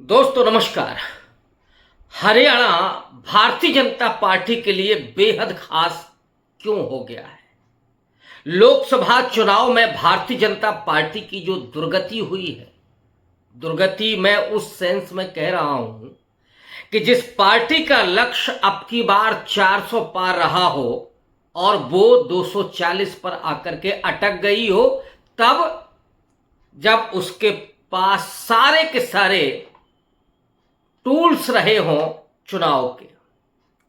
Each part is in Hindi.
दोस्तों नमस्कार। हरियाणा भारतीय जनता पार्टी के लिए बेहद खास क्यों हो गया है? लोकसभा चुनाव में भारतीय जनता पार्टी की जो दुर्गति हुई है, दुर्गति मैं उस सेंस में कह रहा हूं कि जिस पार्टी का लक्ष्य अब की बार 400 पार रहा हो और वो 240 पर आकर के अटक गई हो, तब जब उसके पास सारे के सारे टूल्स रहे हों चुनाव के,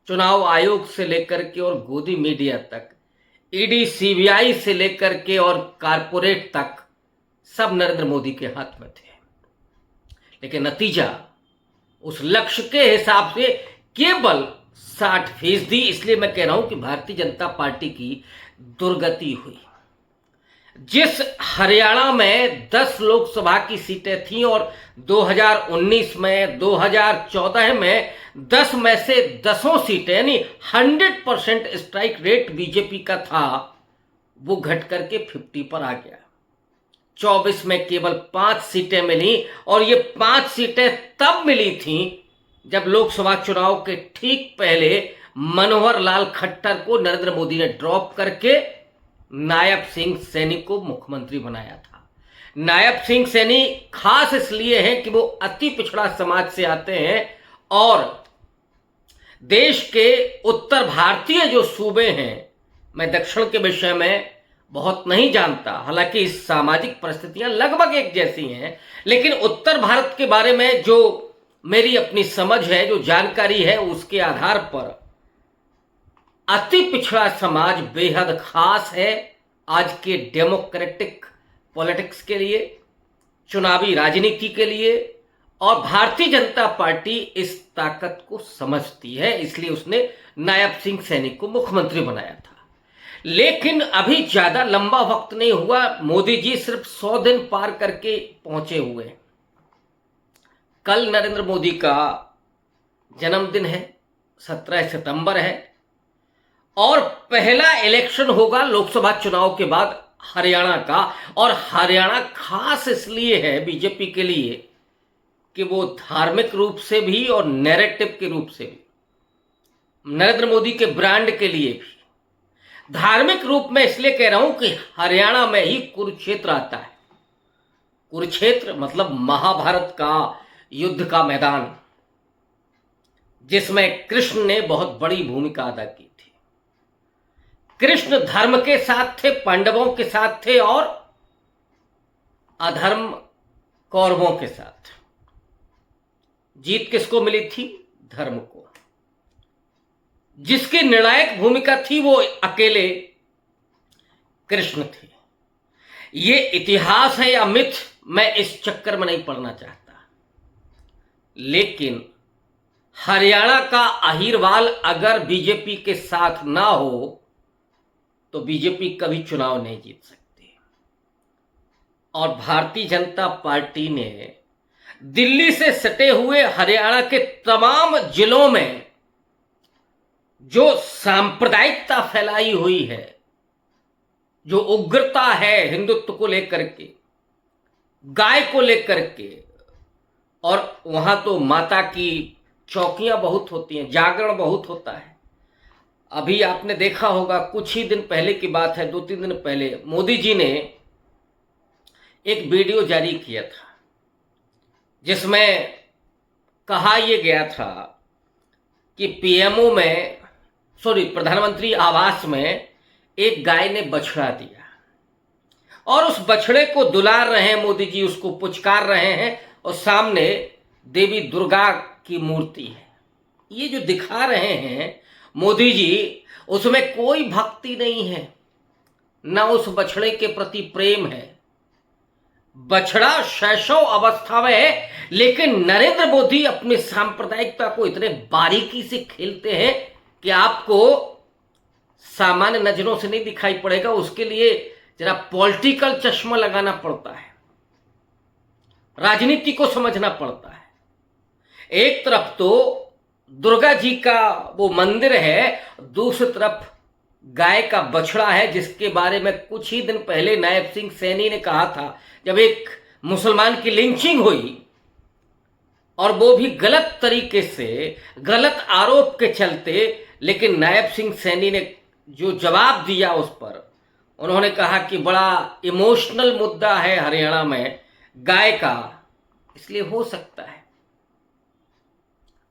चुनाव आयोग से लेकर के और गोदी मीडिया तक, ईडी सीबीआई से लेकर के और कारपोरेट तक, सब नरेंद्र मोदी के हाथ में थे। लेकिन नतीजा उस लक्ष्य के हिसाब से केवल 60%। इसलिए मैं कह रहा हूं कि भारतीय जनता पार्टी की दुर्गति हुई। जिस हरियाणा में 10 लोकसभा की सीटें थीं और 2019 में 2014 में 10 में से 10 सीटें यानी 100% स्ट्राइक रेट बीजेपी का था, वो घट करके 50 पर आ गया। 24 में केवल 5 सीटें मिली और ये 5 सीटें तब मिली थीं जब लोकसभा चुनाव के ठीक पहले मनोहर लाल खट्टर को नरेंद्र मोदी ने ड्रॉप करके नायब सिंह सैनी को मुख्यमंत्री बनाया था। नायब सिंह सैनी खास इसलिए हैं कि वो अति पिछड़ा समाज से आते हैं और देश के उत्तर भारतीय जो सूबे हैं, मैं दक्षिण के विषय में बहुत नहीं जानता, हालांकि सामाजिक परिस्थितियां लगभग एक जैसी हैं, लेकिन उत्तर भारत के बारे में जो मेरी अपनी समझ है, जो जानकारी है, उसके आधार पर अति पिछड़ा समाज बेहद खास है आज के डेमोक्रेटिक पॉलिटिक्स के लिए, चुनावी राजनीति के लिए। और भारतीय जनता पार्टी इस ताकत को समझती है, इसलिए उसने नायब सिंह सैनी को मुख्यमंत्री बनाया था। लेकिन अभी ज्यादा लंबा वक्त नहीं हुआ, मोदी जी सिर्फ 100 दिन पार करके पहुंचे हुए हैं। कल नरेंद्र मोदी का जन्मदिन है, 17 सितंबर है, और पहला इलेक्शन होगा लोकसभा चुनाव के बाद हरियाणा का। और हरियाणा खास इसलिए है बीजेपी के लिए कि वो धार्मिक रूप से भी और नैरेटिव के रूप से भी, नरेंद्र मोदी के ब्रांड के लिए भी। धार्मिक रूप में इसलिए कह रहा हूं कि हरियाणा में ही कुरुक्षेत्र आता है। कुरुक्षेत्र मतलब महाभारत का युद्ध का मैदान, जिसमें कृष्ण ने बहुत बड़ी भूमिका अदा की थी। कृष्ण धर्म के साथ थे, पांडवों के साथ थे, और अधर्म कौरवों के साथ। जीत किसको मिली थी? धर्म को। जिसकी निर्णायक भूमिका थी वो अकेले कृष्ण थे। ये इतिहास है या मिथ, मैं इस चक्कर में नहीं पड़ना चाहता। लेकिन हरियाणा का अहीरवाल अगर बीजेपी के साथ ना हो तो बीजेपी कभी चुनाव नहीं जीत सकती। और भारतीय जनता पार्टी ने दिल्ली से सटे हुए हरियाणा के तमाम जिलों में जो सांप्रदायिकता फैलाई हुई है, जो उग्रता है हिंदुत्व को लेकर के, गाय को लेकर के, और वहां तो माता की चौकियां बहुत होती हैं, जागरण बहुत होता है। अभी आपने देखा होगा, कुछ ही दिन पहले की बात है, 2-3 दिन पहले मोदी जी ने एक वीडियो जारी किया था जिसमें कहा यह गया था कि प्रधानमंत्री आवास में एक गाय ने बछड़ा दिया और उस बछड़े को दुलार रहे हैं मोदी जी, उसको पुचकार रहे हैं, और सामने देवी दुर्गा की मूर्ति है। ये जो दिखा रहे हैं मोदी जी, उसमें कोई भक्ति नहीं है, ना उस बछड़े के प्रति प्रेम है। बछड़ा शैशव अवस्था में है, लेकिन नरेंद्र मोदी अपनी सांप्रदायिकता को इतने बारीकी से खेलते हैं कि आपको सामान्य नजरों से नहीं दिखाई पड़ेगा। उसके लिए जरा पॉलिटिकल चश्मा लगाना पड़ता है, राजनीति को समझना पड़ता है। एक तरफ तो दुर्गा जी का वो मंदिर है, दूसरी तरफ गाय का बछड़ा है, जिसके बारे में कुछ ही दिन पहले नायब सिंह सैनी ने कहा था, जब एक मुसलमान की लिंचिंग हुई और वो भी गलत तरीके से, गलत आरोप के चलते। लेकिन नायब सिंह सैनी ने जो जवाब दिया उस पर, उन्होंने कहा कि बड़ा इमोशनल मुद्दा है हरियाणा में गाय का, इसलिए हो सकता है।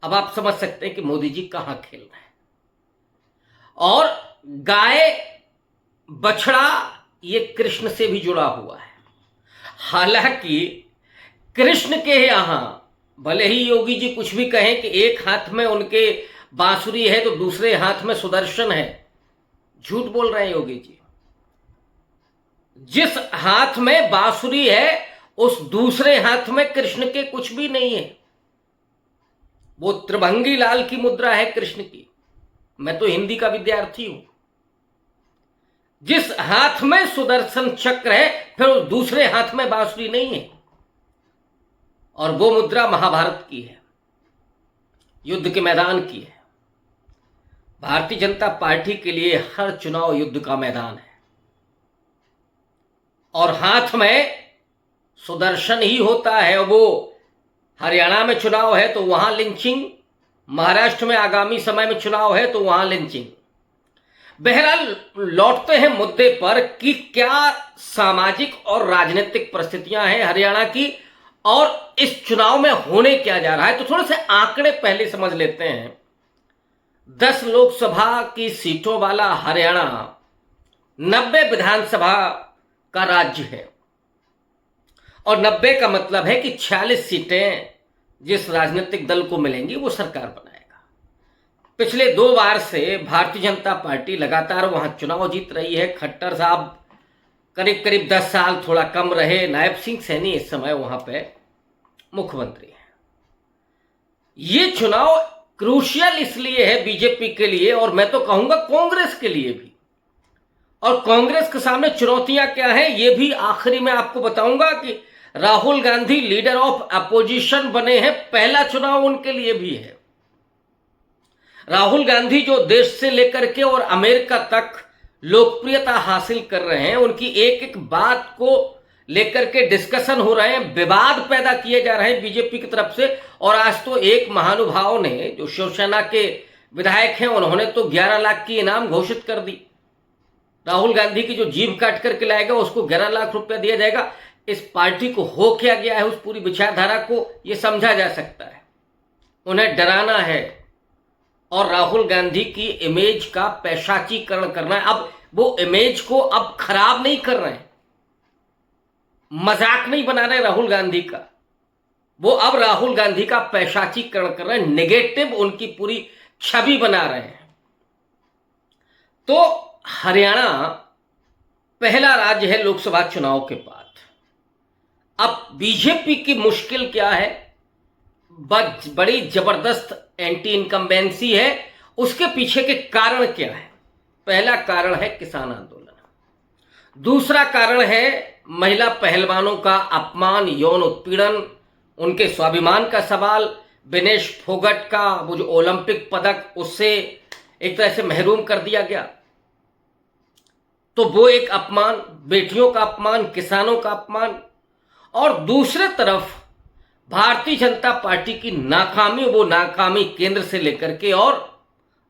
अब आप समझ सकते हैं कि मोदी जी कहां खेल रहे हैं। और गाय, बछड़ा, ये कृष्ण से भी जुड़ा हुआ है। हालांकि कृष्ण के यहां भले ही योगी जी कुछ भी कहें कि एक हाथ में उनके बांसुरी है तो दूसरे हाथ में सुदर्शन है, झूठ बोल रहे हैं योगी जी। जिस हाथ में बांसुरी है उस दूसरे हाथ में कृष्ण के कुछ भी नहीं है। वो त्रिभंगी लाल की मुद्रा है कृष्ण की। मैं तो हिंदी का विद्यार्थी हूं। जिस हाथ में सुदर्शन चक्र है फिर उस दूसरे हाथ में बांसुरी नहीं है। और वो मुद्रा महाभारत की है, युद्ध के मैदान की है। भारतीय जनता पार्टी के लिए हर चुनाव युद्ध का मैदान है। और हाथ में सुदर्शन ही होता है। वो हरियाणा में चुनाव है तो वहां लिंचिंग, महाराष्ट्र में आगामी समय में चुनाव है तो वहां लिंचिंग। बहरहाल लौटते हैं मुद्दे पर कि क्या सामाजिक और राजनीतिक परिस्थितियां हैं हरियाणा की और इस चुनाव में होने क्या जा रहा है। तो थोड़े से आंकड़े पहले समझ लेते हैं। 10 लोकसभा की सीटों वाला हरियाणा 90 विधानसभा का राज्य है। और 90 का मतलब है कि 46 सीटें जिस राजनीतिक दल को मिलेंगी वो सरकार बनाएगा। पिछले 2 बार से भारतीय जनता पार्टी लगातार वहां चुनाव जीत रही है। खट्टर साहब करीब करीब 10 साल, थोड़ा कम रहे। नायब सिंह सैनी इस समय वहां पे मुख्यमंत्री है। ये चुनाव क्रूशियल इसलिए है बीजेपी के लिए, और मैं तो कहूंगा कांग्रेस के लिए भी। और कांग्रेस के सामने चुनौतियां क्या हैं ये भी आखिरी में आपको बताऊंगा कि Rahul Gandhi leader of opposition बने हैं, पहला चुनाव उनके लिए भी है। राहुल गांधी जो देश से लेकर के और अमेरिका तक लोकप्रियता हासिल कर रहे हैं, उनकी एक एक बात को लेकर के डिस्कशन हो रहे हैं, विवाद पैदा किए जा रहे हैं बीजेपी की तरफ से। और आज तो एक महानुभाव ने, जो शिवसेना के विधायक हैं, उन्होंने तो 11 लाख की इनाम घोषित कर दी। राहुल गांधी की जो जीभ काट करके लाएगा उसको 11 लाख रुपया दिया जाएगा। इस पार्टी को हो क्या गया है, उस पूरी विचारधारा को यह समझा जा सकता है। उन्हें डराना है और राहुल गांधी की इमेज का पैशाचीकरण करना है। अब वो इमेज को अब खराब नहीं कर रहे हैं, मजाक नहीं बना रहे राहुल गांधी का। वो अब राहुल गांधी का पैशाचीकरण कर रहे हैं, नेगेटिव उनकी पूरी छवि बना रहे हैं। तो हरियाणा पहला राज्य है लोकसभा चुनाव के बाद। अब बीजेपी की मुश्किल क्या है, बड़ी जबरदस्त एंटी इनकम्बेंसी है। उसके पीछे के कारण क्या है? पहला कारण है किसान आंदोलन, दूसरा कारण है महिला पहलवानों का अपमान, यौन उत्पीड़न, उनके स्वाभिमान का सवाल। विनेश फोगट का वो जो ओलंपिक पदक, उससे एक तरह से महरूम कर दिया गया, तो वो एक अपमान, बेटियों का अपमान, किसानों का अपमान। और दूसरे तरफ भारतीय जनता पार्टी की नाकामी, वो नाकामी केंद्र से लेकर के और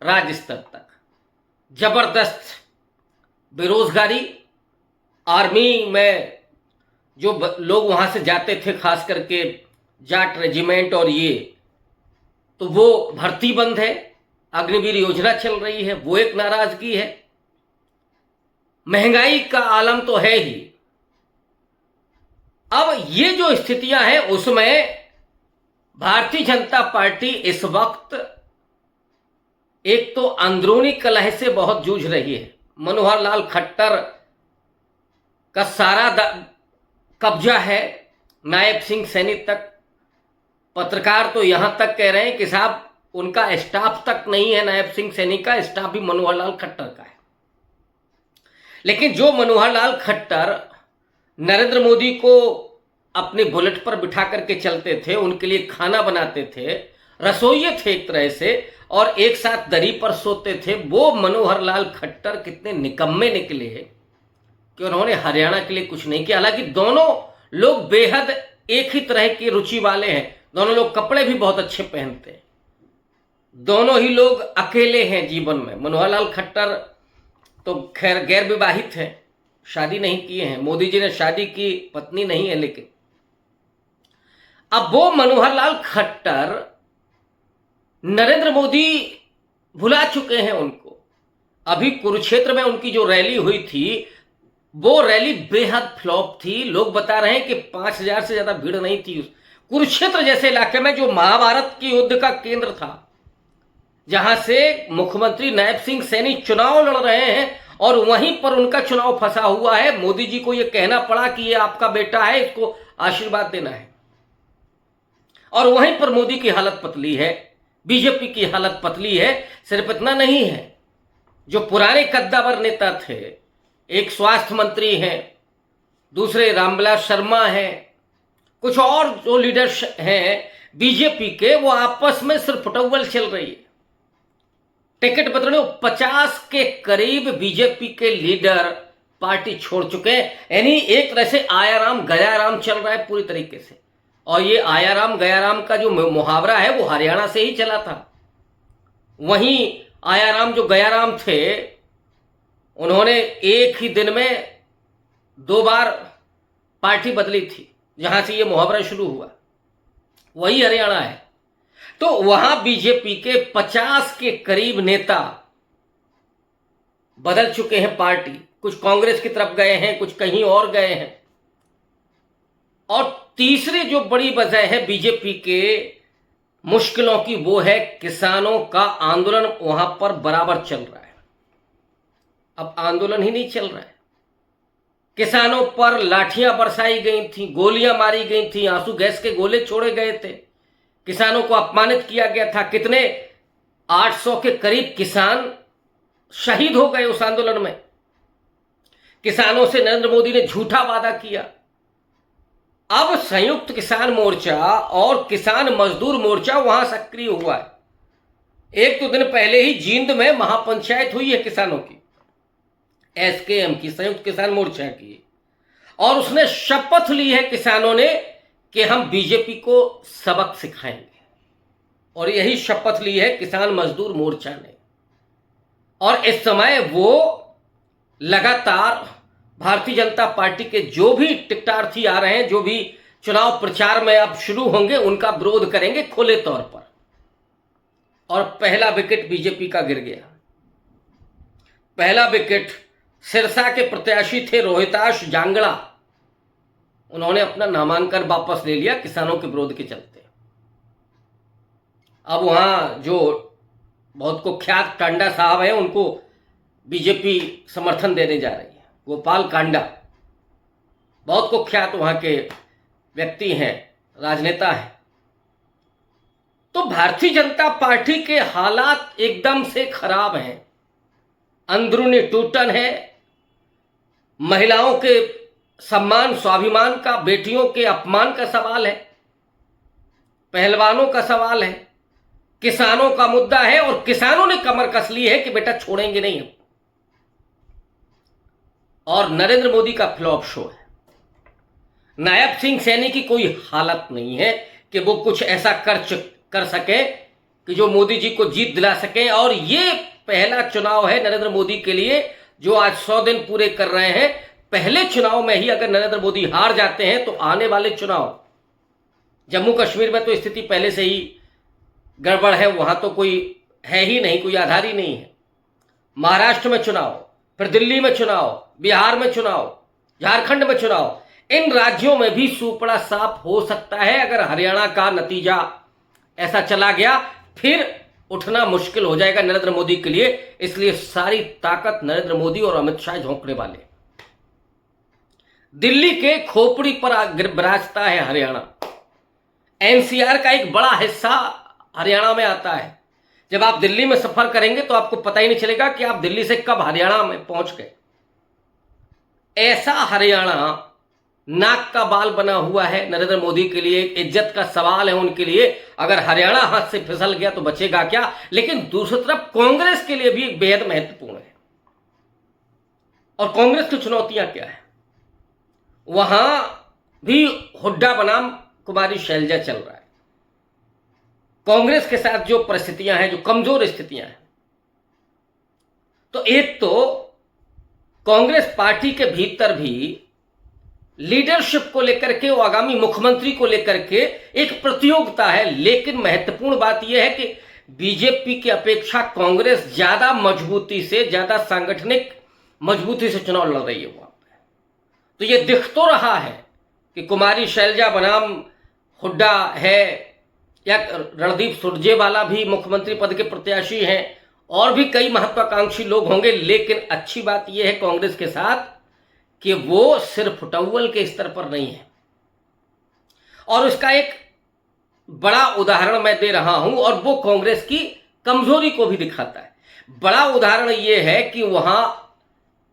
राज्य स्तर तक। जबरदस्त बेरोजगारी, आर्मी में जो लोग वहां से जाते थे, खास करके जाट रेजिमेंट और ये, तो वो भर्ती बंद है। अग्निवीर योजना चल रही है, वो एक नाराजगी है। महंगाई का आलम तो है ही। अब ये जो स्थितियां हैं उसमें भारतीय जनता पार्टी इस वक्त एक तो अंदरूनी कलह से बहुत जूझ रही है। मनोहर लाल खट्टर का सारा कब्जा है नायब सिंह सैनी तक। पत्रकार तो यहां तक कह रहे हैं कि साहब उनका स्टाफ तक नहीं है, नायब सिंह सैनी का स्टाफ भी मनोहर लाल खट्टर का है। लेकिन जो मनोहर लाल खट्टर नरेंद्र मोदी को अपने बुलेट पर बिठा करके चलते थे, उनके लिए खाना बनाते थे, रसोइये थे एक तरह से, और एक साथ दरी पर सोते थे, वो मनोहर लाल खट्टर कितने निकम्मे निकले कि उन्होंने हरियाणा के लिए कुछ नहीं किया। हालांकि दोनों लोग बेहद एक ही तरह की रुचि वाले हैं। दोनों लोग कपड़े भी बहुत अच्छे पहनते हैं। दोनों ही लोग अकेले हैं जीवन में। मनोहर लाल खट्टर तो खैर गैर विवाहित हैं, शादी नहीं किए हैं। मोदी जी ने शादी की, पत्नी नहीं है। लेकिन अब वो मनोहर लाल खट्टर नरेंद्र मोदी भुला चुके हैं उनको। अभी कुरुक्षेत्र में उनकी जो रैली हुई थी वो रैली बेहद फ्लॉप थी। लोग बता रहे हैं कि 5,000 से ज्यादा भीड़ नहीं थी। कुरुक्षेत्र जैसे इलाके में जो महाभारत के युद्ध का केंद्र था, जहां से मुख्यमंत्री नायब सिंह सैनी चुनाव लड़ रहे हैं और वहीं पर उनका चुनाव फंसा हुआ है। मोदी जी को यह कहना पड़ा कि ये आपका बेटा है, इसको आशीर्वाद देना है। और वहीं पर मोदी की हालत पतली है, बीजेपी की हालत पतली है। सिर्फ इतना नहीं है, जो पुराने कद्दावर नेता थे, एक स्वास्थ्य मंत्री हैं, दूसरे रामविलास शर्मा हैं, कुछ और जो लीडर्स हैं बीजेपी के, वो आपस में सिर्फ फुटबॉल चल रही है। टिकट बदलने 50 के करीब बीजेपी के लीडर पार्टी छोड़ चुके हैं। यानी एक तरह से आयाराम गयाराम चल रहा है पूरी तरीके से। और ये आयाराम गयाराम का जो मुहावरा है वो हरियाणा से ही चला था। वहीं आयाराम जो गयाराम थे, उन्होंने एक ही दिन में 2 बार पार्टी बदली थी, जहां से ये मुहावरा शुरू हुआ, वही हरियाणा है। तो वहां बीजेपी के 50 के करीब नेता बदल चुके हैं पार्टी। कुछ कांग्रेस की तरफ गए हैं, कुछ कहीं और गए हैं। और तीसरी जो बड़ी वजह है बीजेपी के मुश्किलों की, वो है किसानों का आंदोलन वहां पर बराबर चल रहा है। अब आंदोलन ही नहीं चल रहा है, किसानों पर लाठियां बरसाई गई थी, गोलियां मारी गई थी, आंसू गैस के गोले छोड़े गए थे, किसानों को अपमानित किया गया था। कितने 800 के करीब किसान शहीद हो गए उस आंदोलन में। किसानों से नरेंद्र मोदी ने झूठा वादा किया। अब संयुक्त किसान मोर्चा और किसान मजदूर मोर्चा वहां सक्रिय हुआ है। एक तो दिन पहले ही जींद में महापंचायत हुई है किसानों की, एसकेएम की, संयुक्त किसान मोर्चा की, और उसने शपथ ली है किसानों ने कि हम बीजेपी को सबक सिखाएंगे। और यही शपथ ली है किसान मजदूर मोर्चा ने। और इस समय वो लगातार भारतीय जनता पार्टी के जो भी टिकटार्थी आ रहे हैं, जो भी चुनाव प्रचार में अब शुरू होंगे, उनका विरोध करेंगे खुले तौर पर। और पहला विकेट बीजेपी का गिर गया। पहला विकेट सिरसा के प्रत्याशी थे रोहिताश जांगड़ा, उन्होंने अपना नामांकन वापस ले लिया किसानों के विरोध के चलते। अब वहां जो बहुत कुख्यात टांडा साहब है, उनको बीजेपी समर्थन देने जा रही है। गोपाल कांडा बहुत कुख्यात वहां के व्यक्ति हैं, राजनेता हैं। तो भारतीय जनता पार्टी के हालात एकदम से खराब हैं, अंदरूनी टूटन है, महिलाओं के सम्मान स्वाभिमान का, बेटियों के अपमान का सवाल है, पहलवानों का सवाल है, किसानों का मुद्दा है। और किसानों ने कमर कस ली है कि बेटा छोड़ेंगे नहीं हम। और नरेंद्र मोदी का फ्लॉप शो है। नायब सिंह सैनी की कोई हालत नहीं है कि वो कुछ ऐसा कर सके कि जो मोदी जी को जीत दिला सके। और ये पहला चुनाव है नरेंद्र मोदी के लिए, जो आज 100 दिन पूरे कर रहे हैं। पहले चुनाव में ही अगर नरेंद्र मोदी हार जाते हैं तो आने वाले चुनाव, जम्मू कश्मीर में तो स्थिति पहले से ही गड़बड़ है, वहां तो कोई है ही नहीं, कोई आधार ही नहीं है। महाराष्ट्र में चुनाव, फिर दिल्ली में चुनाव, बिहार में चुनाव, झारखंड में चुनाव, इन राज्यों में भी सूपड़ा साफ हो सकता है। अगर हरियाणा का नतीजा ऐसा चला गया, फिर उठना मुश्किल हो जाएगा नरेंद्र मोदी के लिए। इसलिए सारी ताकत नरेंद्र मोदी और अमित शाह झोंकने वाले। दिल्ली के खोपड़ी पर विराजता है हरियाणा। एनसीआर का एक बड़ा हिस्सा हरियाणा में आता है। जब आप दिल्ली में सफर करेंगे तो आपको पता ही नहीं चलेगा कि आप दिल्ली से कब हरियाणा में पहुंच गए। ऐसा हरियाणा नाक का बाल बना हुआ है नरेंद्र मोदी के लिए, इज्जत का सवाल है उनके लिए। अगर हरियाणा हाथ से फिसल गया तो बचेगा क्या। लेकिन दूसरी तरफ कांग्रेस के लिए भी बेहद महत्वपूर्ण है। और कांग्रेस की चुनौतियां क्या है, वहां भी हुड्डा बनाम कुमारी शैलजा चल रहा है। कांग्रेस के साथ जो परिस्थितियां हैं, जो कमजोर स्थितियां हैं, तो एक तो कांग्रेस पार्टी के भीतर भी लीडरशिप को लेकर के, वो आगामी मुख्यमंत्री को लेकर के एक प्रतियोगिता है। लेकिन महत्वपूर्ण बात यह है कि बीजेपी की अपेक्षा कांग्रेस ज्यादा मजबूती से, ज्यादा सांगठनिक मजबूती से चुनाव लड़ रही है वहां पे। तो यह दिख तो रहा है कि कुमारी शैलजा बनाम हुड्डा है, या रणदीप सुरजेवाला भी मुख्यमंत्री पद के प्रत्याशी हैं, और भी कई महत्वाकांक्षी लोग होंगे। लेकिन अच्छी बात यह है कांग्रेस के साथ कि वो सिर्फ टव्वल के स्तर पर नहीं है। और उसका एक बड़ा उदाहरण मैं दे रहा हूं, और वो कांग्रेस की कमजोरी को भी दिखाता है। बड़ा उदाहरण यह है कि वहां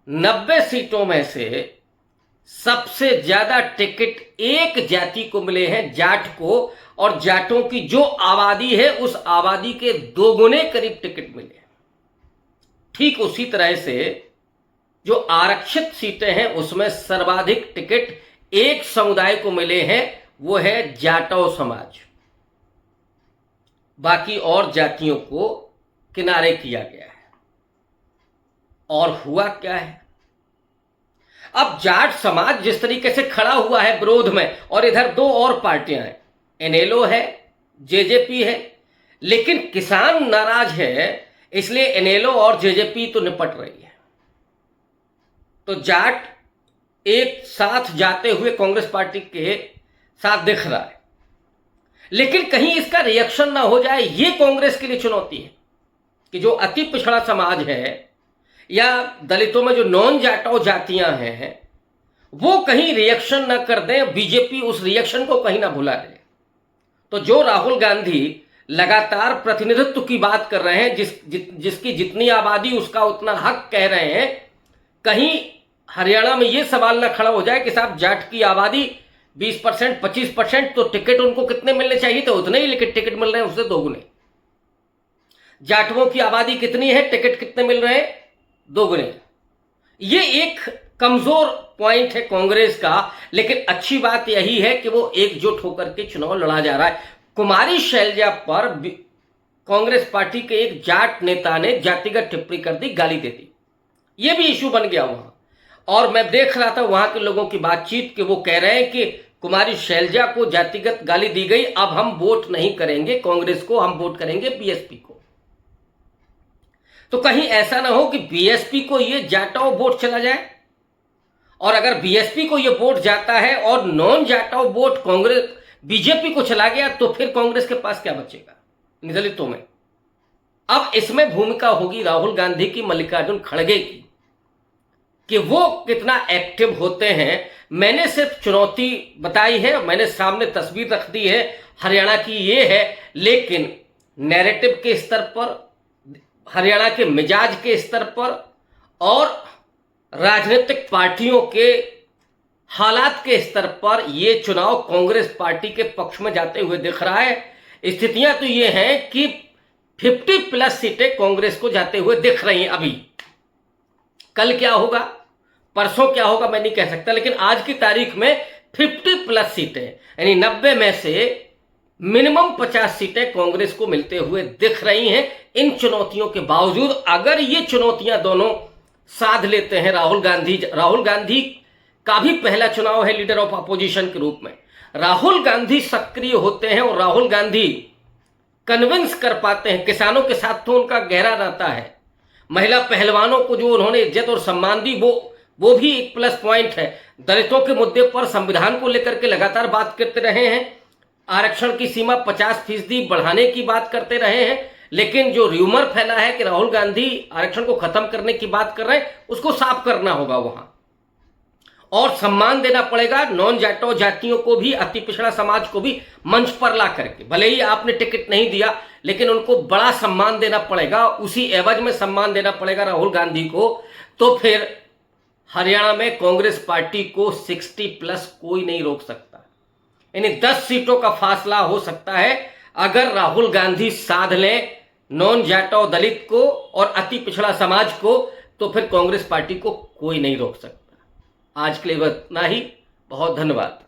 90 सीटों में से सबसे ज्यादा टिकट एक जाति को मिले हैं, जाट को, और जाटों की जो आबादी है उस आबादी के दोगुने करीब टिकट मिले। ठीक उसी तरह से जो आरक्षित सीटें हैं उसमें सर्वाधिक टिकट एक समुदाय को मिले हैं, वो है जाटव समाज। बाकी और जातियों को किनारे किया गया है। और हुआ क्या है, अब जाट समाज जिस तरीके से खड़ा हुआ है विरोध में, और इधर दो और पार्टियां हैं, एनएलओ है, जेजेपी है, लेकिन किसान नाराज है, इसलिए एनएलओ और जेजेपी तो निपट रही है। तो जाट एक साथ जाते हुए कांग्रेस पार्टी के साथ दिख रहा है, लेकिन कहीं इसका रिएक्शन ना हो जाए, ये कांग्रेस के लिए चुनौती है कि जो अति पिछड़ा समाज है या दलितों में जो नॉन जाटव जातियां हैं, वो कहीं रिएक्शन ना कर दें, बीजेपी उस रिएक्शन को कहीं ना भुला दे। तो जो राहुल गांधी लगातार प्रतिनिधित्व की बात कर रहे हैं, जिसकी जितनी आबादी उसका उतना हक कह रहे हैं, कहीं हरियाणा में यह सवाल ना खड़ा हो जाए कि साहब जाट की आबादी 20%, 25%, तो टिकट उनको कितने मिलने चाहिए थे उतने ही, लेकिन टिकट मिल रहे हैं उससे दोगुने। जाटवों की आबादी कितनी है, टिकट कितने मिल रहे हैं, दोगुने। ये एक कमजोर पॉइंट है कांग्रेस का, लेकिन अच्छी बात यही है कि वो एकजुट होकर के चुनाव लड़ा जा रहा है। कुमारी शैलजा पर कांग्रेस पार्टी के एक जाट नेता ने जातिगत टिप्पणी कर दी, गाली दे दी। ये भी इशू बन गया वहां, और मैं देख रहा था वहां के लोगों की बातचीत कि वो कह रहे हैं कि कुमारी शैलजा को जातिगत गाली दी गई, अब हम वोट नहीं करेंगे कांग्रेस को, हम वोट करेंगे बीएसपी को। तो कहीं ऐसा ना हो कि बीएसपी को ये जाटाव वोट चला जाए, और अगर बीएसपी को ये वोट जाता है और नॉन जाटाव वोट कांग्रेस बीजेपी को चला गया, तो फिर कांग्रेस के पास क्या बचेगा दलितों में। अब इसमें भूमिका होगी राहुल गांधी की, मल्लिकार्जुन खड़गे की, कि वो कितना एक्टिव होते हैं। मैंने सिर्फ चुनौती बताई है, मैंने सामने तस्वीर रख दी है हरियाणा की ये है, लेकिन नैरेटिव के स्तर पर, हरियाणा के मिजाज के स्तर पर, और राजनीतिक पार्टियों के हालात के स्तर पर ये चुनाव कांग्रेस पार्टी के पक्ष में जाते हुए दिख रहा है। स्थितियां तो ये हैं कि 50+ सीटें कांग्रेस को जाते हुए दिख रही हैं अभी। कल क्या होगा, परसों क्या होगा, मैं नहीं कह सकता, लेकिन आज की तारीख में 50+ सीटें, यानी 90 में से मिनिमम 50 सीटें कांग्रेस को मिलते हुए दिख रही हैं। इन चुनौतियों के बावजूद अगर ये चुनौतियां दोनों साध लेते हैं, राहुल गांधी का भी पहला चुनाव है लीडर ऑफ अपोजिशन के रूप में, राहुल गांधी सक्रिय होते हैं और राहुल गांधी कन्विंस कर पाते हैं। किसानों के साथ तो उनका गहरा नाता है, महिला पहलवानों को जो उन्होंने इज्जत और सम्मान दी, वो भी एक प्लस पॉइंट है। दलितों के मुद्दे पर, संविधान को लेकर के लगातार बात करते रहे हैं, आरक्षण की सीमा 50% बढ़ाने की बात करते रहे हैं, लेकिन जो र्यूमर फैला है कि राहुल गांधी आरक्षण को खत्म करने की बात कर रहे हैं, उसको साफ करना होगा वहां, और सम्मान देना पड़ेगा नॉन जाटो जातियों को भी, अति पिछड़ा समाज को भी मंच पर ला करके। भले ही आपने टिकट नहीं दिया, लेकिन उनको बड़ा सम्मान देना पड़ेगा, उसी एवज में सम्मान देना पड़ेगा राहुल गांधी को। तो फिर हरियाणा में कांग्रेस पार्टी को 60+ कोई नहीं रोक सकता, यानी 10 सीटों का फासला हो सकता है अगर राहुल गांधी साध लें नॉन जाटो दलित को और अति पिछड़ा समाज को, तो फिर कांग्रेस पार्टी को कोई नहीं रोक सकता। आज के लिए बस इतना ही, बहुत धन्यवाद।